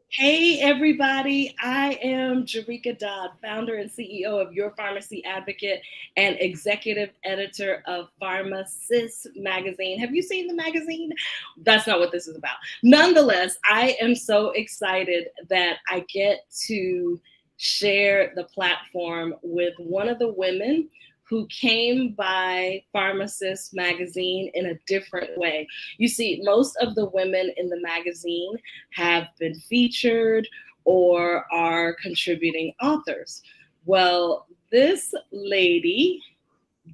Hey, everybody. I am Jerika Dodd, founder and CEO of Your Pharmacy Advocate and executive editor of PharmaSis Magazine. Have you seen the magazine? That's not what this is about. Nonetheless, I am so excited that I get to share the platform with one of the women who came by PharmaSis Magazine in a different way. You see, most of the women in the magazine have been featured or are contributing authors. Well, this lady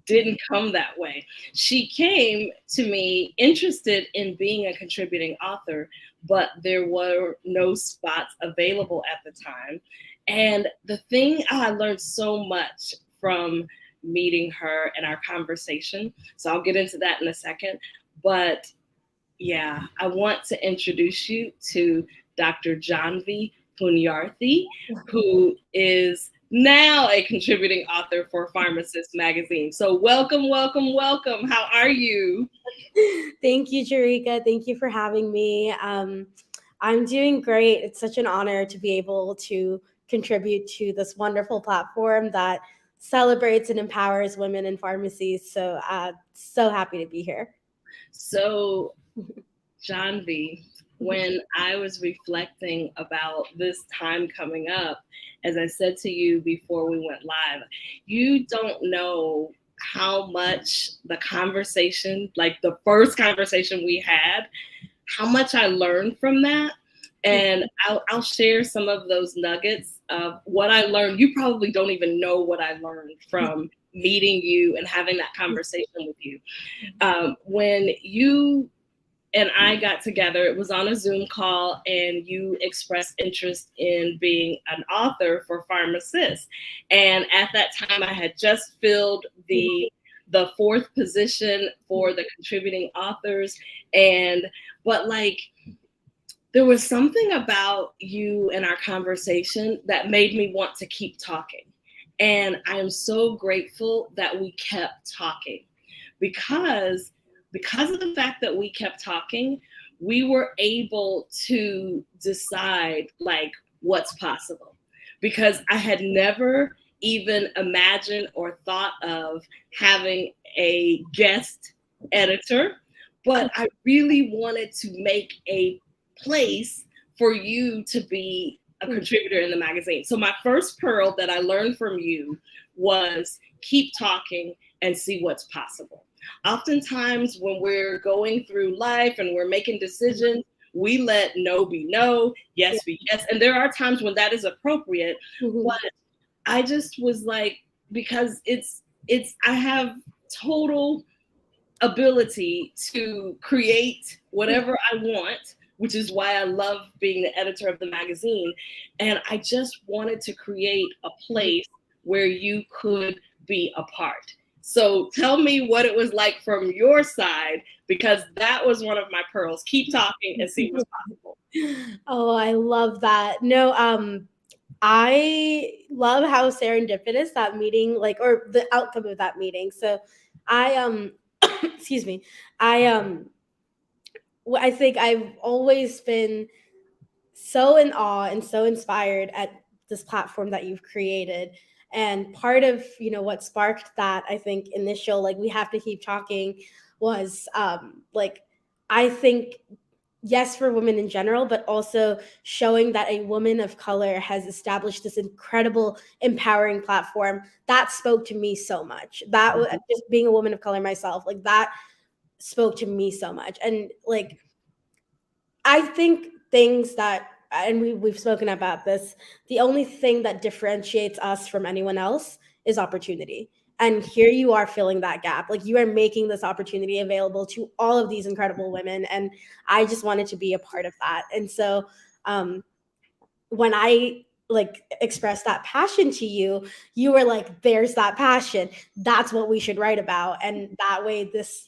didn't come that way. She came to me interested in being a contributing author, but there were no spots available at the time. And the thing I learned so much from meeting her and our conversation, so I'll get into that in a second. But yeah, I want to introduce you to Dr. Janhavi Punyarthi, who is now a contributing author for PharmaSis Magazine. So welcome, welcome, welcome. How are you? Thank you, Jerika. Thank you for having me. I'm doing great. It's such an honor to be able to contribute to this wonderful platform that celebrates and empowers women in pharmacies. So happy to be here. So, Janhavi, when I was reflecting about this time coming up, as I said to you before we went live, you don't know how much the conversation, like the first conversation we had, how much I learned from that. And I'll share some of those nuggets of what I learned. You probably don't even know what I learned from meeting you and having that conversation with you. When you and I got together, it was on a Zoom call, and you expressed interest in being an author for PharmaSis. And at that time, I had just filled the fourth position for the contributing authors. But like, there was something about you and our conversation that made me want to keep talking. And I am so grateful that we kept talking because of the fact that we kept talking, we were able to decide like what's possible. Because I had never even imagined or thought of having a guest editor, but I really wanted to make a place for you to be a contributor in the magazine. So my first pearl that I learned from you was keep talking and see what's possible. Oftentimes when we're going through life and we're making decisions, we let no be no, yes be yes. And there are times when that is appropriate, but I just was like, because I have total ability to create whatever I want, which is why I love being the editor of the magazine. And I just wanted to create a place where you could be a part. So tell me what it was like from your side, because that was one of my pearls. Keep talking and see what's possible. Oh, I love that. No, I love how serendipitous that meeting, like, or the outcome of that meeting. So I excuse me. I I think I've always been so in awe and so inspired at this platform that you've created. And part of, what sparked that, I think, initial, like, we have to keep talking was like, I think, yes, for women in general, but also showing that a woman of color has established this incredible, empowering platform that spoke to me so much. That was just being a woman of color myself, like, that spoke to me so much. And like, I think things that, and we've spoken about this, the only thing that differentiates us from anyone else is opportunity. And here you are filling that gap. Like, you are making this opportunity available to all of these incredible women. And I just wanted to be a part of that. And so when I like expressed that passion to you, you were like, there's that passion, that's what we should write about. And that way, this,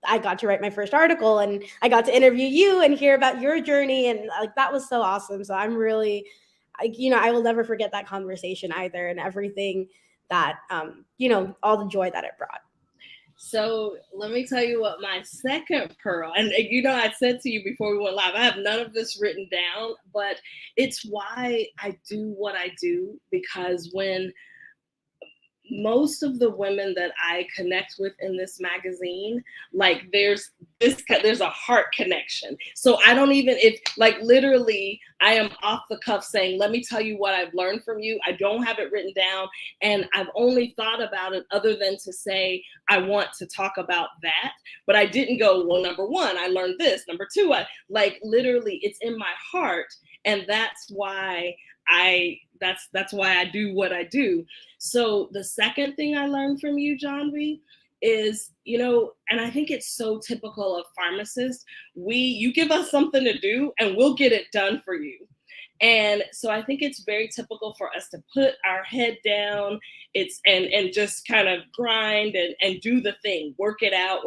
I got to write my first article, and I got to interview you and hear about your journey, and like, that was so awesome. So I'm really, I will never forget that conversation either, and everything that all the joy that it brought. So let me tell you what my second pearl, and I said to you before we went live, I have none of this written down, but it's why I do what I do, because when most of the women that I connect with in this magazine, like there's a heart connection. So I don't even, if like literally I am off the cuff saying, let me tell you what I've learned from you. I don't have it written down, and I've only thought about it other than to say, I want to talk about that. But I didn't go, well, number one, I learned this. Number two, I like literally it's in my heart. And that's why that's why I do what I do. So the second thing I learned from you, Janhavi, is, and I think it's so typical of pharmacists, you give us something to do and we'll get it done for you. And so I think it's very typical for us to put our head down, and just kind of grind and do the thing, work it out,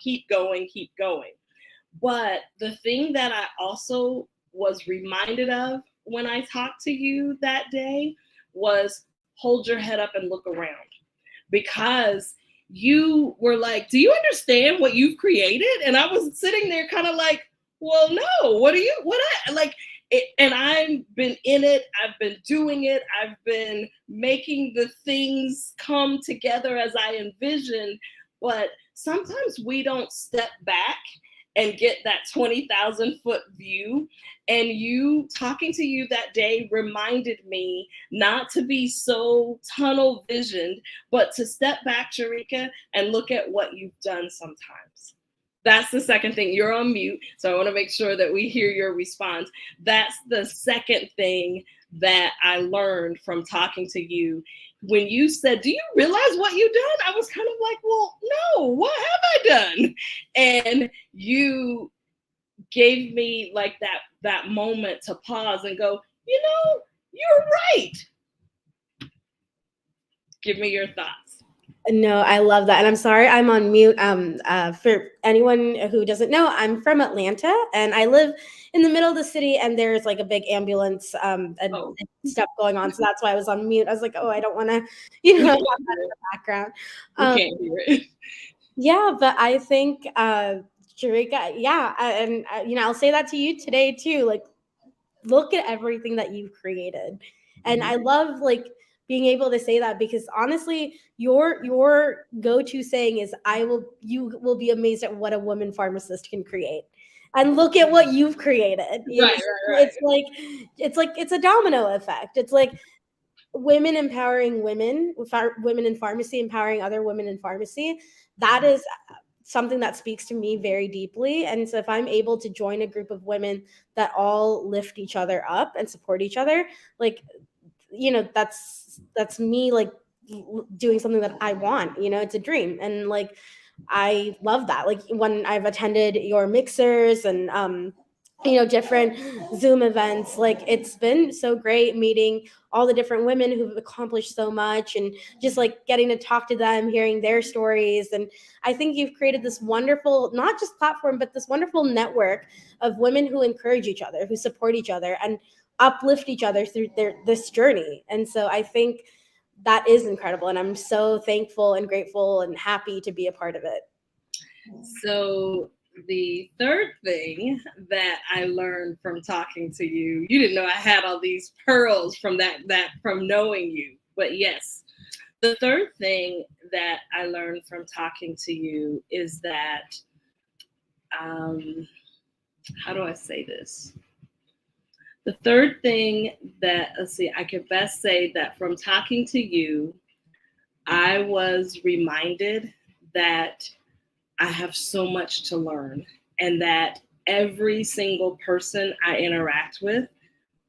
keep going. But the thing that I also was reminded of when I talked to you that day was hold your head up and look around, because you were like, do you understand what you've created? And I was sitting there kind of like, well, no, and I've been in it. I've been doing it. I've been making the things come together as I envisioned. But sometimes we don't step back and get that 20,000 foot view. And you talking to you that day reminded me not to be so tunnel visioned, but to step back, Sharika, and look at what you've done sometimes. That's the second thing. You're on mute, so I want to make sure that we hear your response. That's the second thing that I learned from talking to you. When you said, do you realize what you've done? I was kind of like, well, no, what have I done? And you gave me like that moment to pause and go, you're right. Give me your thoughts. No, I love that. And I'm sorry I'm on mute. For anyone who doesn't know, I'm from Atlanta and I live in the middle of the city, and there's like a big ambulance and stuff going on. So that's why I was on mute. I was like, oh, I don't want to, have that in the background. We can't hear it. Yeah, but I think, Sharika, yeah. And, I'll say that to you today too. Like, look at everything that you've created. And I love like being able to say that, because honestly, your go-to saying is, you will be amazed at what a woman pharmacist can create. And look at what you've created. Right. It's a domino effect. It's like women empowering women in pharmacy, empowering other women in pharmacy. That is something that speaks to me very deeply. And so if I'm able to join a group of women that all lift each other up and support each other, like, that's me, like, doing something that I want. It's a dream. And like, I love that. Like, when I've attended your mixers and different Zoom events, like, it's been so great meeting all the different women who've accomplished so much, and just like getting to talk to them, hearing their stories. And I think you've created this wonderful, not just platform, but this wonderful network of women who encourage each other, who support each other, and uplift each other through this journey. And so I think that is incredible. And I'm so thankful and grateful and happy to be a part of it. So the third thing that I learned from talking to you, you didn't know I had all these pearls from from knowing you, but yes, the third thing that I learned from talking to you is that, how do I say this? The third thing that, I could best say that from talking to you, I was reminded that I have so much to learn, and that every single person I interact with,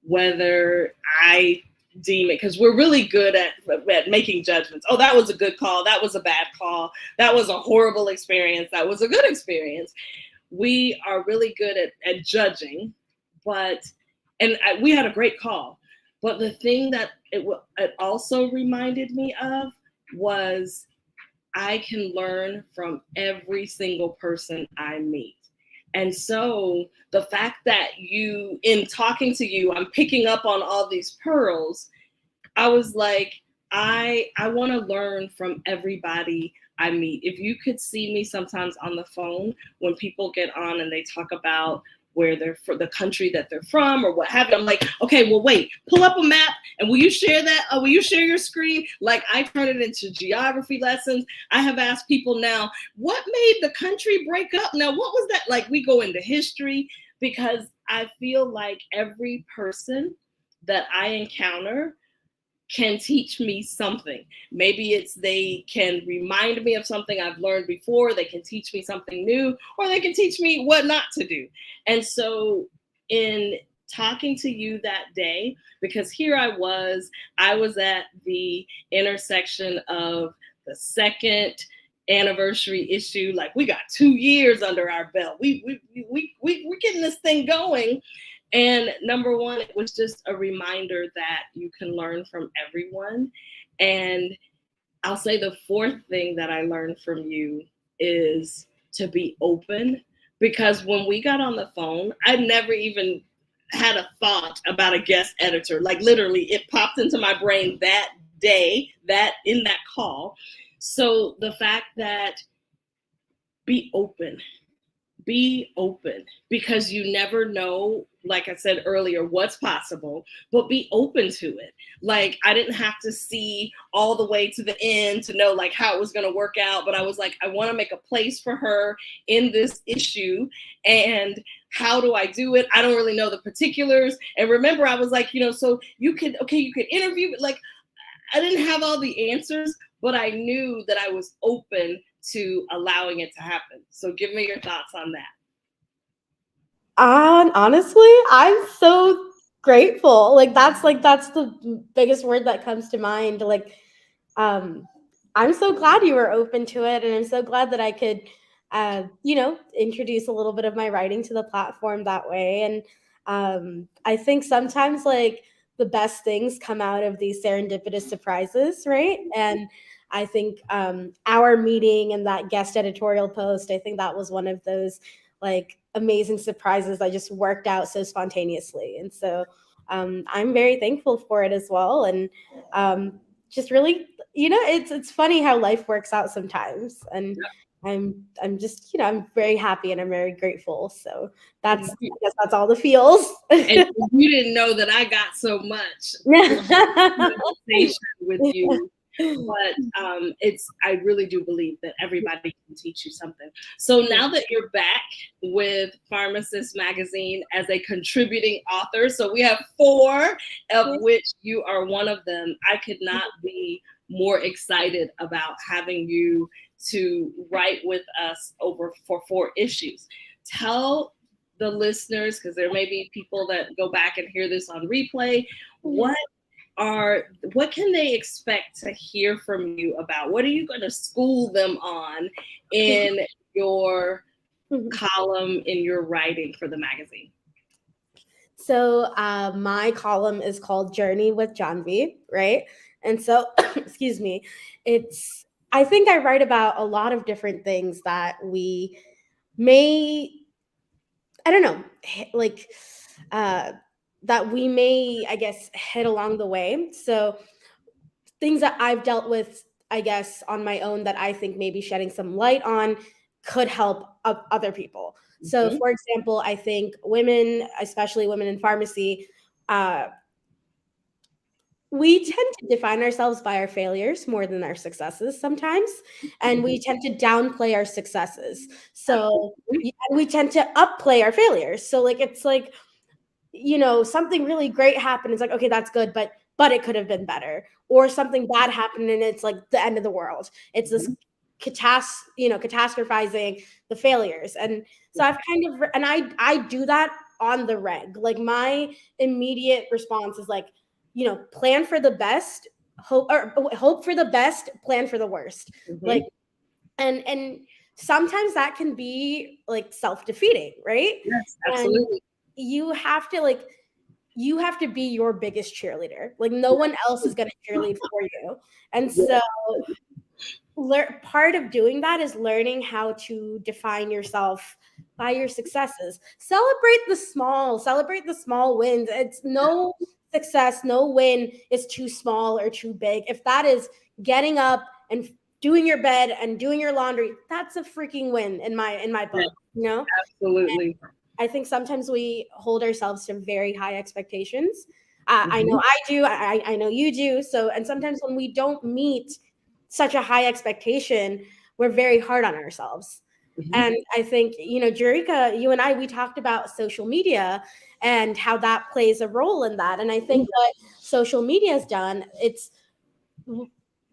whether I deem it, because we're really good at making judgments. Oh, that was a good call. That was a bad call. That was a horrible experience. That was a good experience. We are really good at judging, we had a great call. But the thing that it also reminded me of was, I can learn from every single person I meet. And so the fact that in talking to you, I'm picking up on all these pearls, I was like, I want to learn from everybody I meet. If you could see me sometimes on the phone when people get on and they talk about where they're from, the country that they're from or what have you, I'm like, okay, well, wait, pull up a map and will you share that? Will you share your screen? Like, I turn it into geography lessons. I have asked people now, what made the country break up? Now, what was that? Like, we go into history because I feel like every person that I encounter can teach me something. Maybe it's they can remind me of something I've learned before, they can teach me something new, or they can teach me what not to do. And so in talking to you that day, because here I was at the intersection of the second anniversary issue. Like, we got 2 years under our belt. We're getting this thing going. And number one, it was just a reminder that you can learn from everyone. And I'll say the fourth thing that I learned from you is to be open. Because when we got on the phone, I never even had a thought about a guest editor. Like, literally, it popped into my brain that day, that in that call. So the fact that be open, because you never know, like I said earlier, what's possible, but be open to it. Like, I didn't have to see all the way to the end to know like how it was going to work out, but I was like, I want to make a place for her in this issue. And how do I do it? I don't really know the particulars. And remember, I was like, so you could interview, but like, I didn't have all the answers, but I knew that I was open to allowing it to happen. So give me your thoughts on that. Honestly, I'm so grateful. That's the biggest word that comes to mind. Like, I'm so glad you were open to it, and I'm so glad that I could, introduce a little bit of my writing to the platform that way. And I think sometimes like the best things come out of these serendipitous surprises, right? And I think our meeting and that guest editorial post, I think that was one of those like amazing surprises that just worked out so spontaneously. And so I'm very thankful for it as well. And just really, it's funny how life works out sometimes. And I'm just, I'm very happy and I'm very grateful. So I guess that's all the feels. And you didn't know that I got so much conversation with you. But I really do believe that everybody can teach you something. So now that you're back with PharmaSis Magazine as a contributing author, so we have 4, of which you are one of them. I could not be more excited about having you to write with us for 4 issues. Tell the listeners, because there may be people that go back and hear this on replay, what can they expect to hear from you about? What are you going to school them on in your column, in your writing for the magazine? So my column is called Journey with Janhavi, right? And so, excuse me, I think I write about a lot of different things that we may, I don't know, like, that we may, I guess, hit along the way. So things that I've dealt with, I guess, on my own that I think maybe shedding some light on could help other people. So, for example, I think women, especially women in pharmacy, we tend to define ourselves by our failures more than our successes sometimes. And we tend to downplay our successes. So we tend to upplay our failures. So like, it's like, something really great happened. It's like, okay, that's good, but it could have been better. Or something bad happened and it's like the end of the world. It's this catastrophizing the failures. And so I've kind of, and I do that on the reg. Like, my immediate response is like, plan for the best, hope for the best, plan for the worst. Like, and sometimes that can be like self-defeating, right? Yes, absolutely. And you have to be your biggest cheerleader. Like, no one else is going to cheerlead for you. And so part of doing that is learning how to define yourself by your successes. Celebrate the small wins. It's no success, no win is too small or too big. If that is getting up and doing your bed and doing your laundry, that's a freaking win in my book, you know? Absolutely. And I think sometimes we hold ourselves to very high expectations. I know I do. I know you do. So, and sometimes when we don't meet such a high expectation, we're very hard on ourselves. And I think, you know, Jerica, you and I, we talked about social media and how that plays a role in that. And I think what social media has done, it's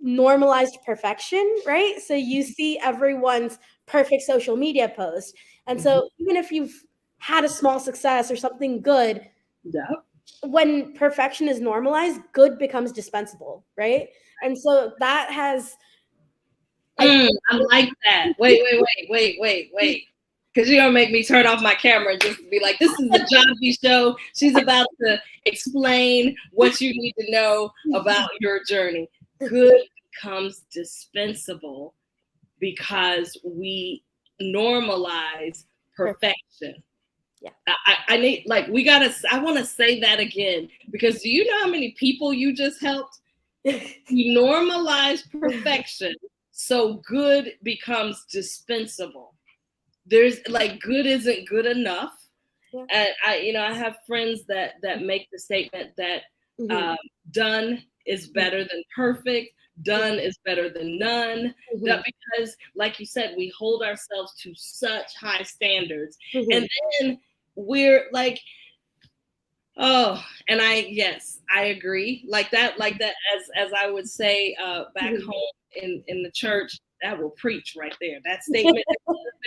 normalized perfection, right? So you see everyone's perfect social media post. And so even if you've had a small success or something good, when perfection is normalized, good becomes dispensable, right? And so that has I like that. Wait. Because you're going to make me turn off my camera and just be like, this is the Janhavi show. She's about to explain what you need to know about your journey. Good becomes dispensable because we normalize perfection. Yeah. I need, like, I want to say that again, because do you know how many people you just helped? You normalize perfection, so good becomes dispensable. There's like, good isn't good enough. Yeah. And I have friends that make the statement that done is better than perfect. Done is better than none. Because, like you said, we hold ourselves to such high standards. And then we're like, oh, and I agree. Like that, as I would say back home in the church, that will preach right there. That statement,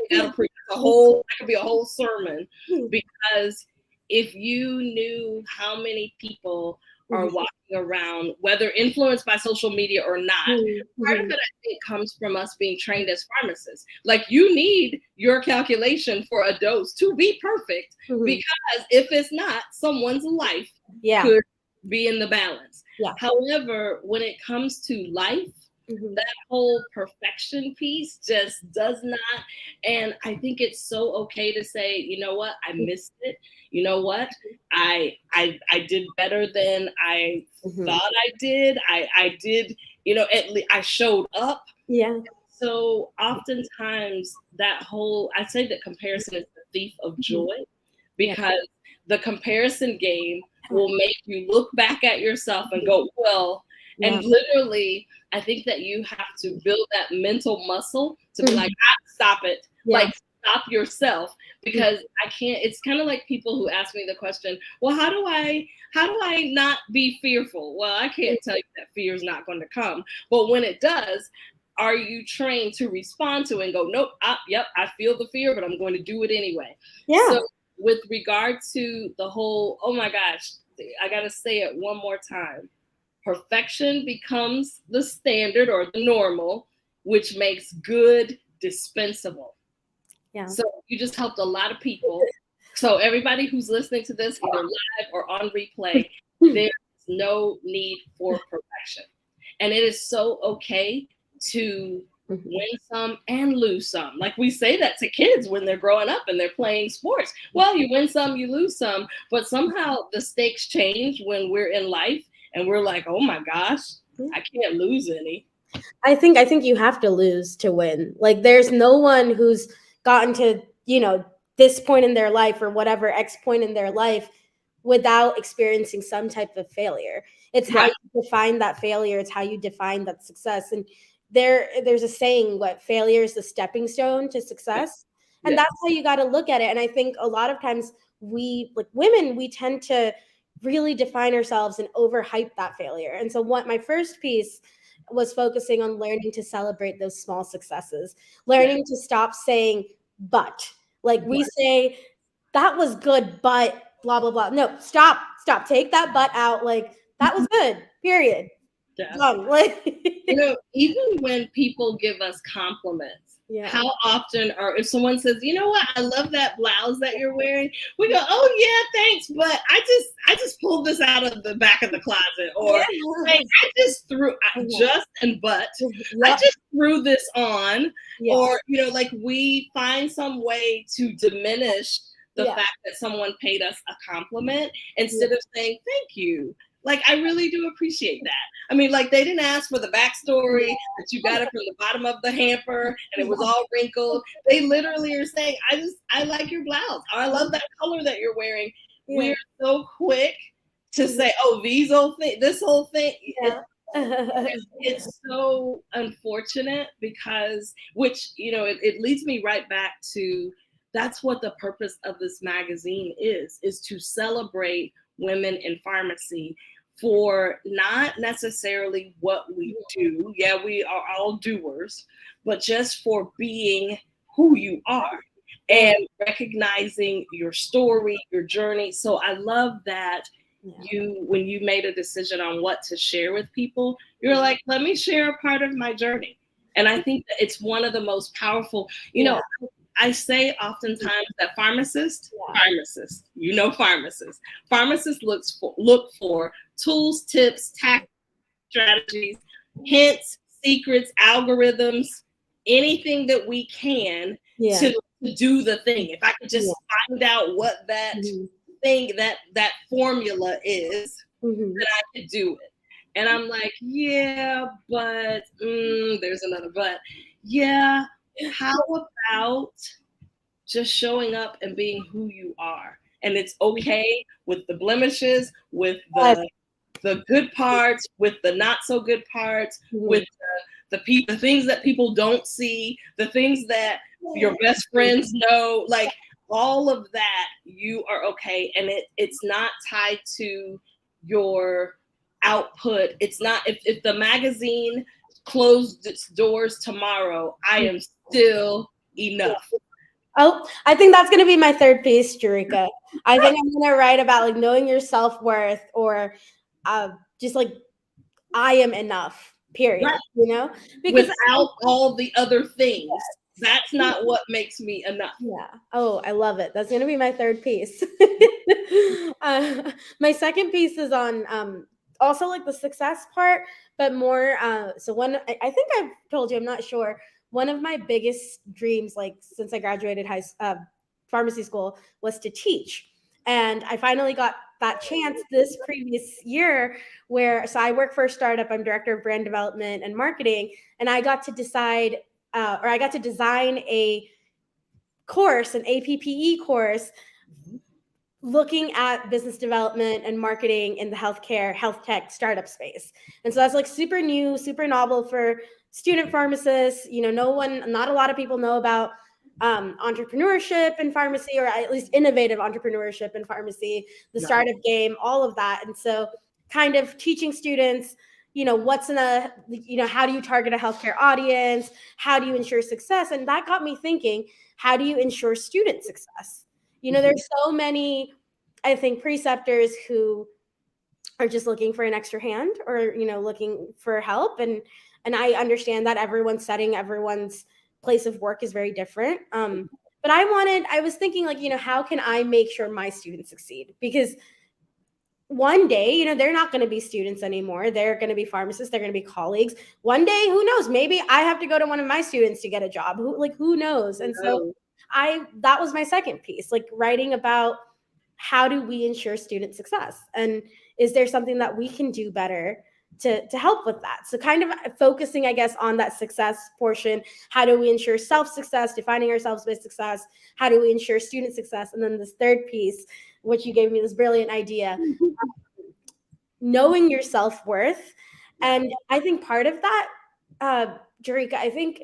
that'll preach that could be a whole sermon. Because if you knew how many people are walking around, whether influenced by social media or not, part of it, I think, comes from us being trained as pharmacists. Like, you need your calculation for a dose to be perfect, because if it's not, someone's life could be in the balance. However, when it comes to life, that whole perfection piece just does not. And I think it's so okay to say, you know what, I missed it. You know what, I did better than I thought I did. I did, at least I showed up. Yeah. So oftentimes I say that comparison is the thief of joy, because the comparison game will make you look back at yourself and go, well, and literally, I think that you have to build that mental muscle to be like, stop it. Like, stop yourself, because I can't. It's kind of like people who ask me the question, well, how do I not be fearful? Well, I can't tell you that fear is not going to come. But when it does, are you trained to respond to it and go, nope, yep, I feel the fear, but I'm going to do it anyway. Yeah. So with regard to the whole, oh my gosh, I got to say it one more time. Perfection becomes the standard or the normal, which makes good dispensable. Yeah. So you just helped a lot of people. So everybody who's listening to this, either live or on replay, there's no need for perfection. And it is so okay to win some and lose some. Like, we say that to kids when they're growing up and they're playing sports. Well, you win some, you lose some, but somehow the stakes change when we're in life and we're like, oh my gosh, I can't lose any. I think you have to lose to win. Like, there's no one who's gotten to, this point in their life or whatever X point in their life without experiencing some type of failure. It's how you define that failure. It's how you define that success. And there's a saying, what, failure is the stepping stone to success. And that's how you got to look at it. And I think a lot of times we, like women, we tend to really define ourselves and overhype that failure. And so what my first piece was focusing on learning to celebrate those small successes, learning to stop saying, but. Like, we say, that was good, but blah, blah, blah. No, stop. Take that but out. Like, that was good, period. Done. Like, even when people give us compliments, how often, or if someone says, you know what, I love that blouse that you're wearing, we go, oh yeah, thanks, but I just pulled this out of the back of the closet, or hey, I just threw this on, or like, we find some way to diminish the fact that someone paid us a compliment instead of saying thank you. Like, I really do appreciate that. I mean, like, they didn't ask for the backstory that you got it from the bottom of the hamper and it was all wrinkled. They literally are saying, I like your blouse. Or I love that color that you're wearing. Yeah. We're so quick to say, oh, this whole thing. Yeah. It's so unfortunate because, which, it leads me right back to, that's what the purpose of this magazine is to celebrate women in pharmacy for not necessarily what we do. Yeah, we are all doers, but just for being who you are and recognizing your story, your journey. So I love that when you made a decision on what to share with people, you're like, let me share a part of my journey. And I think that it's one of the most powerful, I say oftentimes that pharmacists look for tools, tips, tactics, strategies, hints, secrets, algorithms, anything that we can to do the thing. If I could just find out what that thing, that formula is, then I could do it. And I'm like, yeah, but there's another but. Yeah, how about just showing up and being who you are? And it's okay with the blemishes, with the good parts, with the not so good parts, with the things that people don't see, the things that your best friends know, like all of that, you are okay. And it's not tied to your output. It's not, if the magazine closed its doors tomorrow, I am still enough. Oh, I think that's going to be my third piece, Jerika. I think I'm going to write about like knowing your self-worth, or just like, I am enough, period. Right. Because without all the other things, that's not what makes me enough. Yeah. Oh, I love it. That's going to be my third piece. My second piece is on also like the success part, but more. So one, I think I've told you, I'm not sure. One of my biggest dreams, like since I graduated pharmacy school, was to teach. And I finally got that chance this previous year so I work for a startup. I'm director of brand development and marketing. And I got to decide, or I got to design a course, an APPE course, looking at business development and marketing in the health tech startup space. And so that's like super new, super novel for student pharmacists. Not a lot of people know about entrepreneurship in pharmacy, or at least innovative entrepreneurship in pharmacy, the startup game, all of that. And so kind of teaching students, what's how do you target a healthcare audience? How do you ensure success? And that got me thinking, how do you ensure student success? There's so many, I think, preceptors who are just looking for an extra hand, or, looking for help. And I understand that everyone's place of work is very different. But I was thinking like, how can I make sure my students succeed? Because one day, they're not going to be students anymore. They're going to be pharmacists. They're going to be colleagues. One day, who knows? Maybe I have to go to one of my students to get a job. Who knows? And so that was my second piece, like writing about how do we ensure student success? And is there something that we can do better to help with that? So kind of focusing, I guess, on that success portion. How do we ensure self-success, defining ourselves by success? How do we ensure student success? And then this third piece, which you gave me this brilliant idea, knowing your self-worth. And I think part of that, Jerika, I think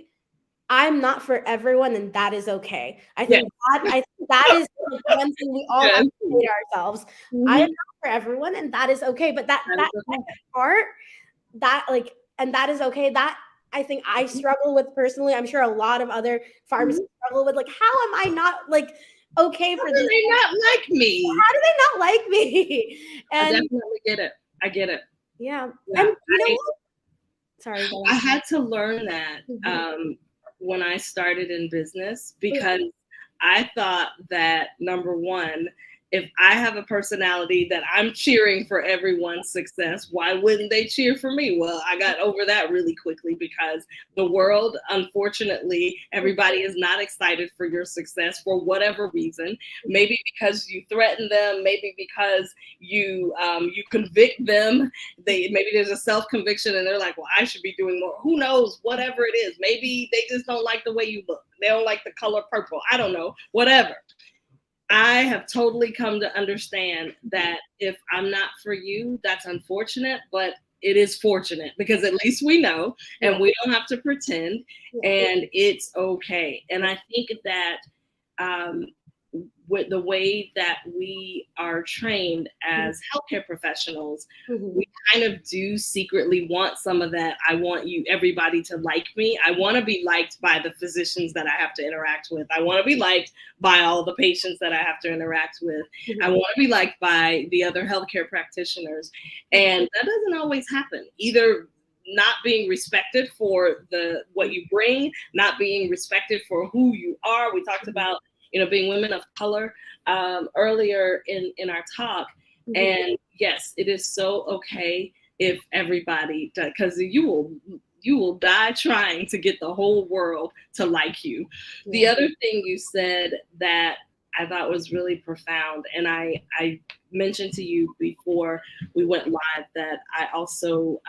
I'm not for everyone, and that is okay. I think that is one thing we all have to say to ourselves. I am not for everyone, and that is okay. But that part, and that is okay. That I think I struggle with personally. I'm sure a lot of other pharmacists struggle with, like, how am I not like okay for this? How do they not like me? How do they not like me? And I definitely get it. I get it. Yeah. And sorry. I had to learn that when I started in business, because I thought that, number one, if I have a personality that I'm cheering for everyone's success, why wouldn't they cheer for me? Well, I got over that really quickly because the world, unfortunately, everybody is not excited for your success for whatever reason. Maybe because you threaten them, maybe because you convict them. Maybe there's a self-conviction and they're like, well, I should be doing more. Who knows? Whatever it is. Maybe they just don't like the way you look. They don't like the color purple. I don't know. Whatever. I have totally come to understand that if I'm not for you, that's unfortunate, but it is fortunate because at least we know and we don't have to pretend and it's okay. And I think that with the way that we are trained as healthcare professionals, we kind of do secretly want some of that. I want everybody to like me. I want to be liked by the physicians that I have to interact with. I want to be liked by all the patients that I have to interact with. I want to be liked by the other healthcare practitioners. And that doesn't always happen. Either not being respected for what you bring, not being respected for who you are. We talked about being women of color earlier in our talk. And yes, it is so okay if everybody does, because you will die trying to get the whole world to like you. The other thing you said that I thought was really profound, and I mentioned to you before we went live that I also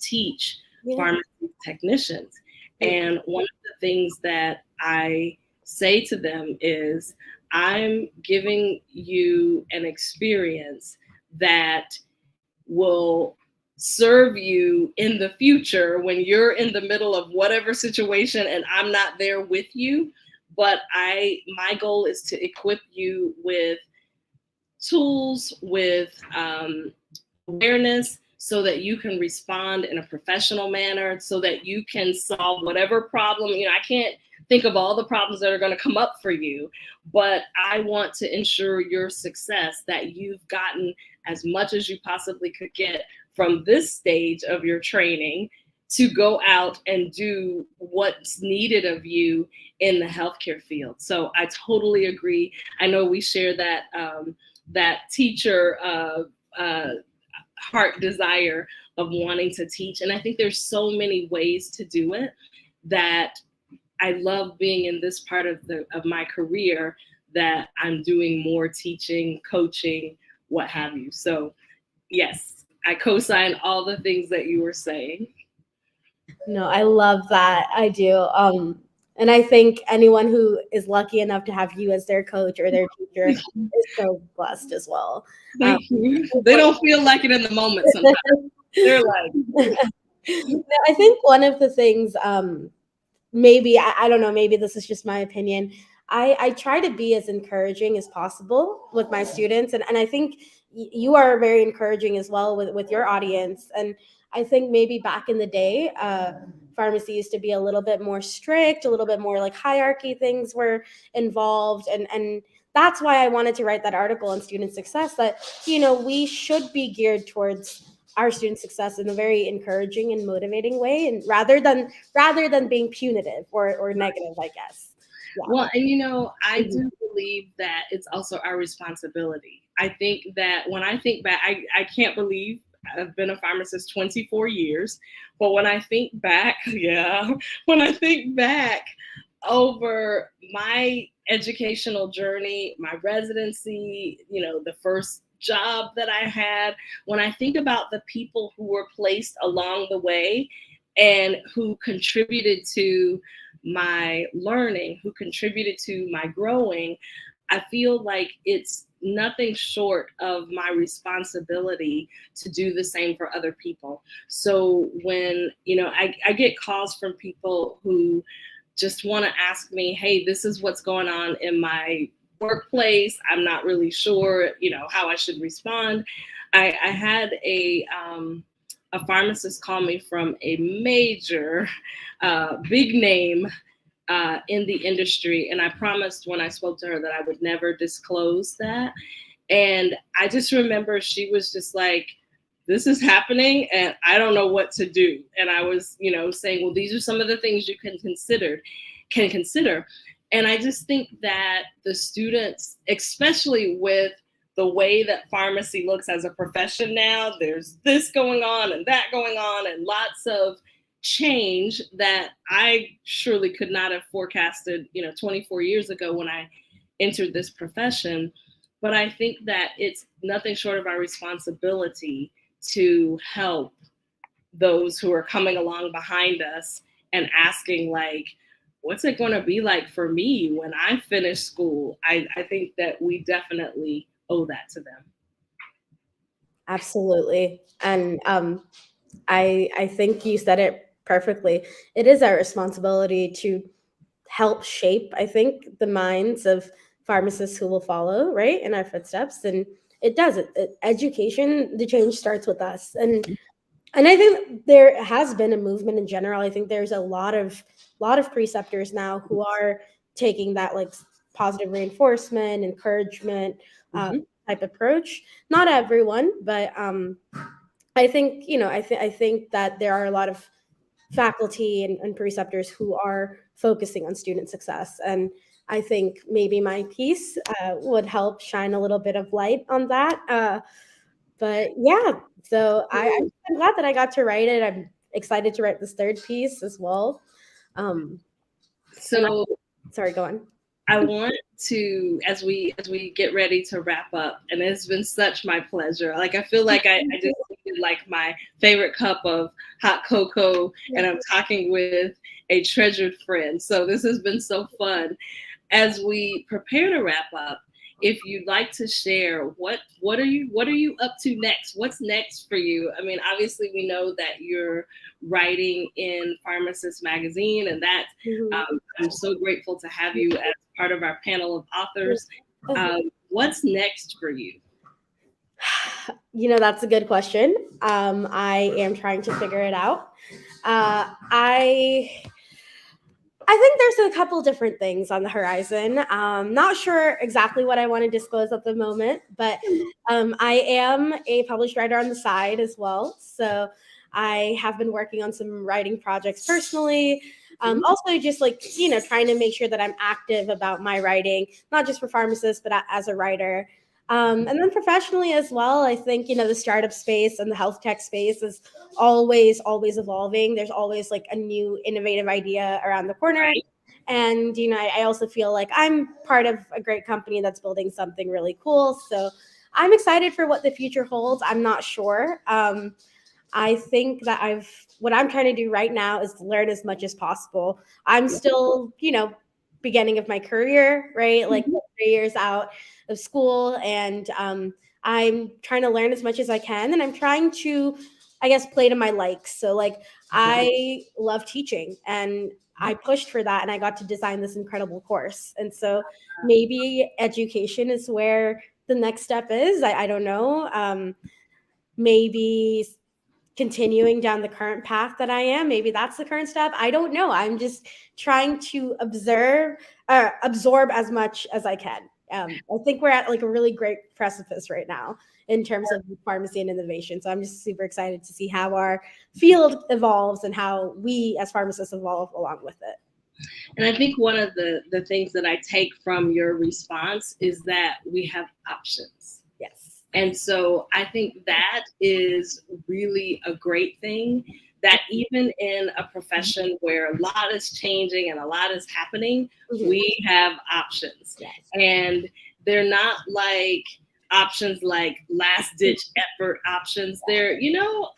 teach pharmacy technicians. And one of the things that I say to them is, I'm giving you an experience that will serve you in the future when you're in the middle of whatever situation and I'm not there with you. But my goal is to equip you with tools, with awareness, so that you can respond in a professional manner, so that you can solve whatever problem. I can't think of all the problems that are going to come up for you, but I want to ensure your success, that you've gotten as much as you possibly could get from this stage of your training to go out and do what's needed of you in the healthcare field. So I totally agree. I know we share that teacher heart desire of wanting to teach. And I think there's so many ways to do it that I love being in this part of my career, that I'm doing more teaching, coaching, what have you. So yes, I co-sign all the things that you were saying. No, I love that. I do. And I think anyone who is lucky enough to have you as their coach or their teacher is so blessed as well. Thank you. They don't feel like it in the moment sometimes. They're like, I think one of the things, maybe, I don't know, maybe this is just my opinion. I try to be as encouraging as possible with my students. And I think you are very encouraging as well with your audience. And I think maybe back in the day, pharmacy used to be a little bit more strict, a little bit more like hierarchy things were involved. And that's why I wanted to write that article on student success, that, we should be geared towards our student success in a very encouraging and motivating way, and rather than being punitive or negative, I guess. Yeah. Well, and I do believe that it's also our responsibility. I think that when I think back, I can't believe I've been a pharmacist 24 years, but when I think back, over my educational journey, my residency, the first job that I had, when I think about the people who were placed along the way and who contributed to my learning, who contributed to my growing, I feel like it's nothing short of my responsibility to do the same for other people. So when, I get calls from people who just want to ask me, hey, this is what's going on in my workplace. I'm not really sure, how I should respond. I had a pharmacist call me from a major, big name in the industry. And I promised when I spoke to her that I would never disclose that. And I just remember she was just like, this is happening and I don't know what to do. And I was, saying, well, these are some of the things you can consider. And I just think that the students, especially with the way that pharmacy looks as a profession now, there's this going on and that going on, and lots of change that I surely could not have forecasted, 24 years ago when I entered this profession. But I think that it's nothing short of our responsibility to help those who are coming along behind us and asking, like, what's it going to be like for me when I finish school? I think that we definitely owe that to them. Absolutely. And I think you said it perfectly. It is our responsibility to help shape, I think, the minds of pharmacists who will follow, right, in our footsteps. And it does. Education, the change starts with us. And I think there has been a movement in general. I think there's a lot of preceptors now who are taking that like positive reinforcement, encouragement type approach. Not everyone, but I think I think that there are a lot of faculty and preceptors who are focusing on student success, and I think maybe my piece would help shine a little bit of light on that. But yeah, so I'm glad that I got to write it. I'm excited to write this third piece as well. So sorry, go on. I want to, as we get ready to wrap up, and it's been such my pleasure. Like, I feel like I just did like my favorite cup of hot cocoa, and I'm talking with a treasured friend. So this has been so fun. As we prepare to wrap up, if you'd like to share, what are you up to next? What's next for you? I mean, obviously we know that you're writing in PharmaSis Magazine, and that I'm so grateful to have you as part of our panel of authors. What's next for you? That's a good question. I am trying to figure it out. I think there's a couple different things on the horizon. Not sure exactly what I want to disclose at the moment, but I am a published writer on the side as well. So I have been working on some writing projects personally. Also, just like, trying to make sure that I'm active about my writing, not just for PharmaSis, but as a writer. And then professionally as well, I think, the startup space and the health tech space is always evolving. There's always like a new innovative idea around the corner. And, I also feel like I'm part of a great company that's building something really cool. So I'm excited for what the future holds. I'm not sure. I think that what I'm trying to do right now is learn as much as possible. I'm still, beginning of my career, right? Like 3 years out of school, and I'm trying to learn as much as I can, and I'm trying to, I guess, play to my likes. So like, I love teaching, and I pushed for that, and I got to design this incredible course. And so maybe education is where the next step is. I don't know. Maybe continuing down the current path that I am, maybe that's the current step. I don't know. I'm just trying to absorb as much as I can. I think we're at like a really great precipice right now in terms of pharmacy and innovation. So I'm just super excited to see how our field evolves and how we as pharmacists evolve along with it. And I think one of the things that I take from your response is that we have options. Yes. And so I think that is really a great thing, that even in a profession where a lot is changing and a lot is happening, we have options. Yes. And they're not like options like last ditch effort options. They're,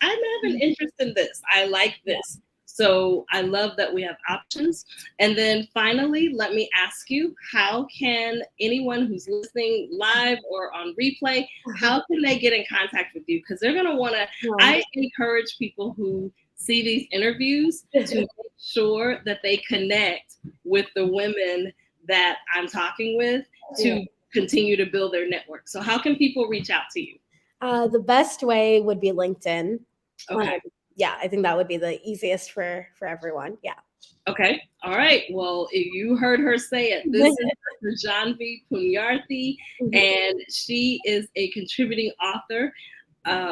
I have an interest in this. I like this. So I love that we have options. And then finally, let me ask you, how can anyone who's listening live or on replay, how can they get in contact with you? Because they're going to want to, I encourage people who see these interviews to make sure that they connect with the women that I'm talking with to continue to build their network. So how can people reach out to you? The best way would be LinkedIn. Okay. Yeah, I think that would be the easiest for everyone. Yeah. Okay. All right. Well, you heard her say it. This is Janhavi Punyarthi, and she is a contributing author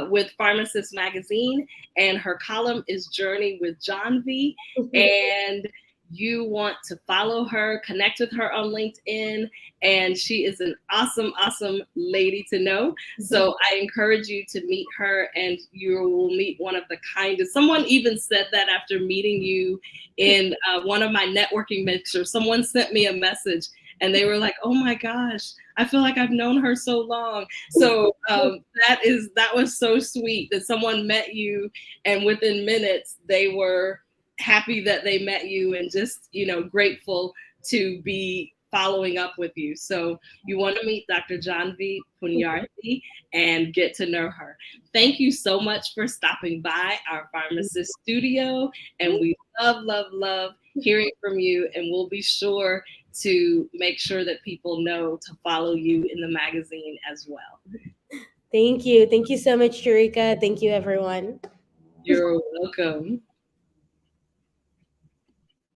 with PharmaSis Magazine, and her column is Journey with Janhavi. And you want to follow her, connect with her on LinkedIn, and she is an awesome, awesome lady to know. So I encourage you to meet her, and you will meet one of the kindest. Someone even said that after meeting you in one of my networking mixers. Someone sent me a message, and they were like, "Oh my gosh, I feel like I've known her so long." So that was so sweet that someone met you, and within minutes they were happy that they met you and just, grateful to be following up with you. So you want to meet Dr. Janhavi Punyarthi and get to know her. Thank you so much for stopping by our PharmaSis studio. And we love, love, love hearing from you. And we'll be sure to make sure that people know to follow you in the magazine as well. Thank you. Thank you so much, Sharika. Thank you, everyone. You're welcome.